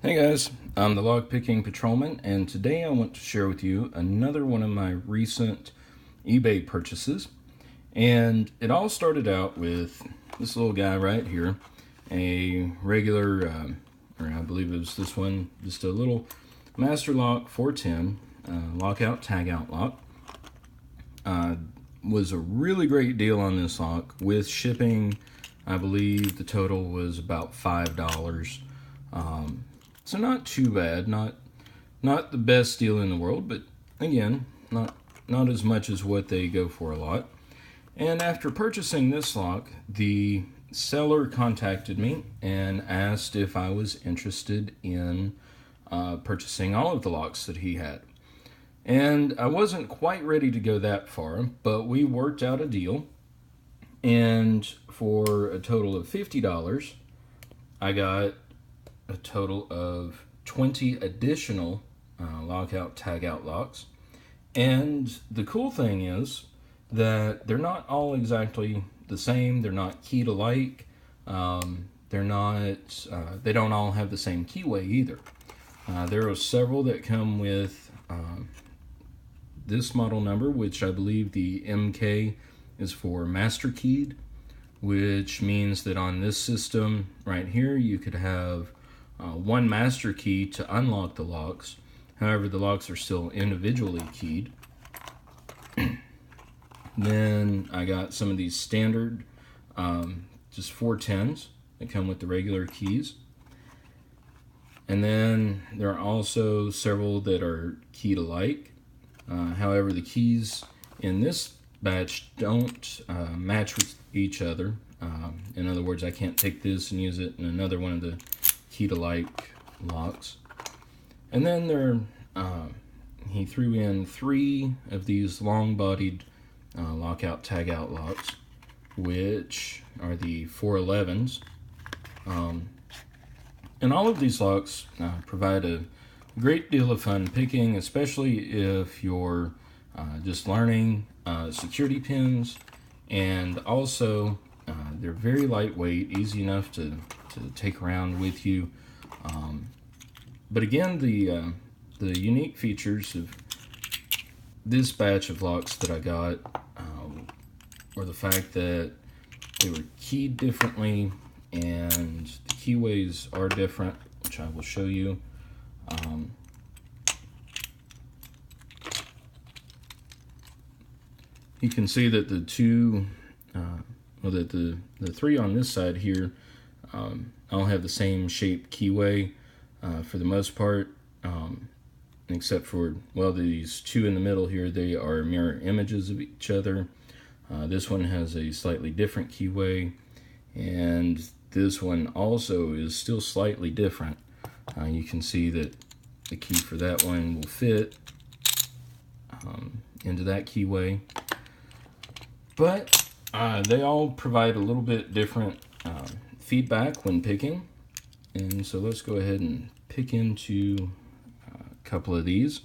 Hey guys, I'm the Lockpicking Patrolman, and today I want to share with you another one of my recent eBay purchases. And it all started out with this little guy right here, a regular, or I believe it was this one, just a little Master Lock 410 lockout tagout lock. Was a really great deal on this lock with shipping. I believe the total was about $5. So not too bad, not the best deal in the world, but again, not as much as what they go for a lot. And after purchasing this lock, the seller contacted me and asked if I was interested in purchasing all of the locks that he had. And I wasn't quite ready to go that far, but we worked out a deal. And for a total of $50, I got a total of 20 additional lockout tagout locks. And the cool thing is that they're not all exactly the same. They're not keyed alike. They don't all have the same keyway either. There are several that come with this model number, which I believe the MK is for master keyed, which means that on this system right here you could have one master key to unlock the locks. However, the locks are still individually keyed. Then I got some of these standard just 410s that come with the regular keys. And then there are also several that are keyed alike. However, the keys in this batch don't match with each other. In other words, I can't take this and use it in another one of the keyed alike locks. And then he threw in 3 of these long-bodied lockout tagout locks, which are the 411s. And all of these locks provide a great deal of fun picking, especially if you're just learning security pins. And also they're very lightweight, easy enough to take around with you. But again, the unique features of this batch of locks that I got were the fact that they were keyed differently and the keyways are different, which I will show you. You can see that the the 3 on this side here all have the same shape keyway for the most part, except for, well, these 2 in the middle here, they are mirror images of each other. This one has a slightly different keyway, and this one also is still slightly different. You can see that the key for that one will fit into that keyway, but they all provide a little bit different feedback when picking. And so let's go ahead and pick into a couple of these.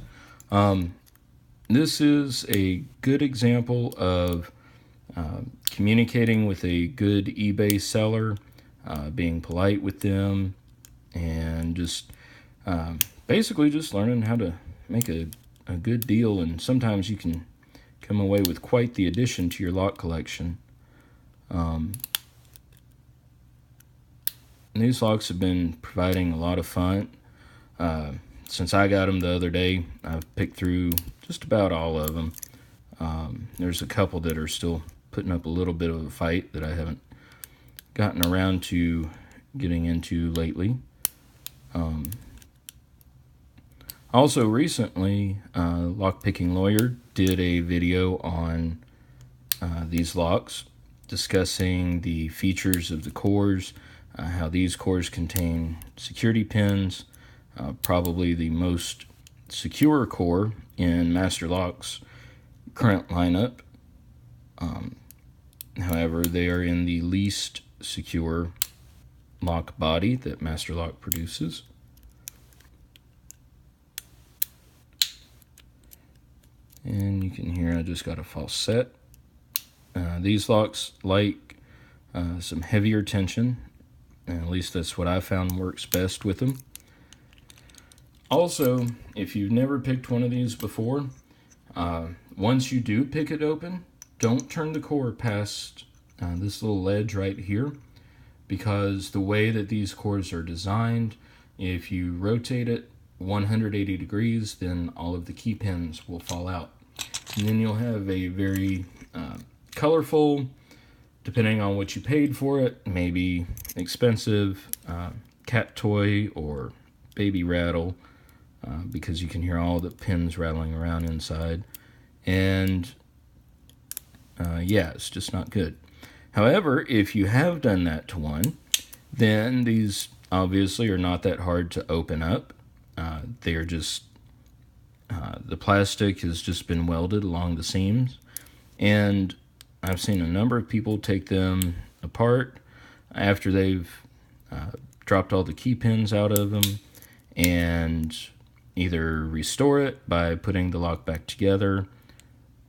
This is a good example of communicating with a good eBay seller, being polite with them, and just basically just learning how to make a good deal. And sometimes you can come away with quite the addition to your lock collection. These locks have been providing a lot of fun. Since I got them the other day, I've picked through just about all of them. There's a couple that are still putting up a little bit of a fight that I haven't gotten around to getting into lately. Also recently, Lockpicking Lawyer did a video on these locks, discussing the features of the cores, how these cores contain security pins, probably the most secure core in Master Lock's current lineup. However, they are in the least secure lock body that Master Lock produces. And you can hear I just got a false set. These locks like some heavier tension, and at least that's what I found works best with them. Also, if you've never picked one of these before, once you do pick it open, don't turn the core past this little ledge right here, because the way that these cores are designed, if you rotate it 180 degrees, then all of the key pins will fall out. And then you'll have a very colorful, depending on what you paid for it, maybe expensive cat toy or baby rattle, because you can hear all the pins rattling around inside. And yeah, it's just not good. However, if you have done that to one, then these obviously are not that hard to open up. They are just, the plastic has just been welded along the seams. And I've seen a number of people take them apart after they've dropped all the key pins out of them and either restore it by putting the lock back together,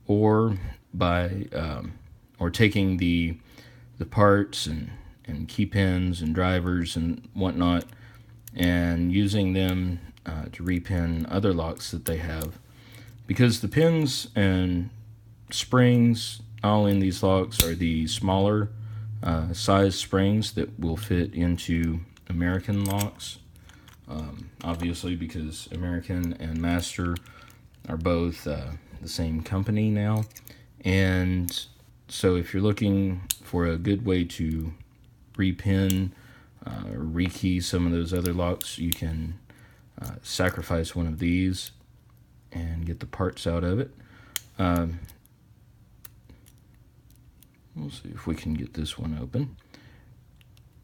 or by or taking the parts and key pins and drivers and whatnot and using them to repin other locks that they have, because the pins and springs all in these locks are the smaller size springs that will fit into American locks, obviously, because American and Master are both the same company now. And so if you're looking for a good way to repin or rekey some of those other locks, you can sacrifice one of these and get the parts out of it. We'll see if we can get this one open.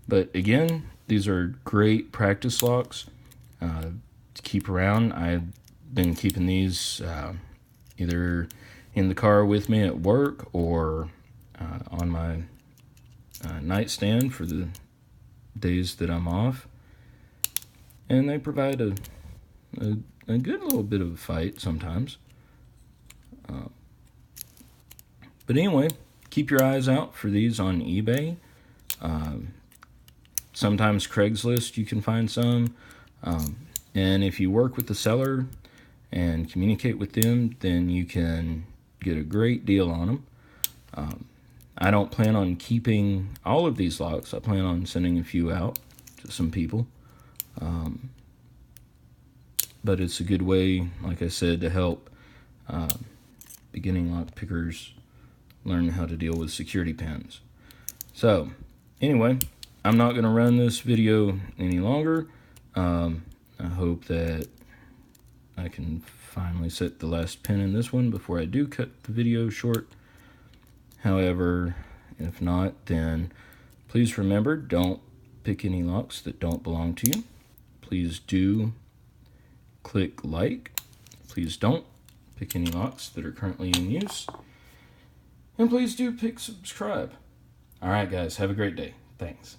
But again, these are great practice locks to keep around. I've been keeping these either in the car with me at work or on my nightstand for the days that I'm off. And they provide a good little bit of a fight sometimes. But anyway, keep your eyes out for these on eBay. Sometimes Craigslist, you can find some. And if you work with the seller and communicate with them, then you can get a great deal on them. I don't plan on keeping all of these locks. I plan on sending a few out to some people. But it's a good way, like I said, to help beginning lock pickers learn how to deal with security pins. So anyway, I'm not going to run this video any longer. I hope that I can finally set the last pin in this one before I do cut the video short. However, if not, then please remember, don't pick any locks that don't belong to you. Please do click like. Please don't pick any locks that are currently in use. And please do pick subscribe. All right, guys, have a great day. Thanks.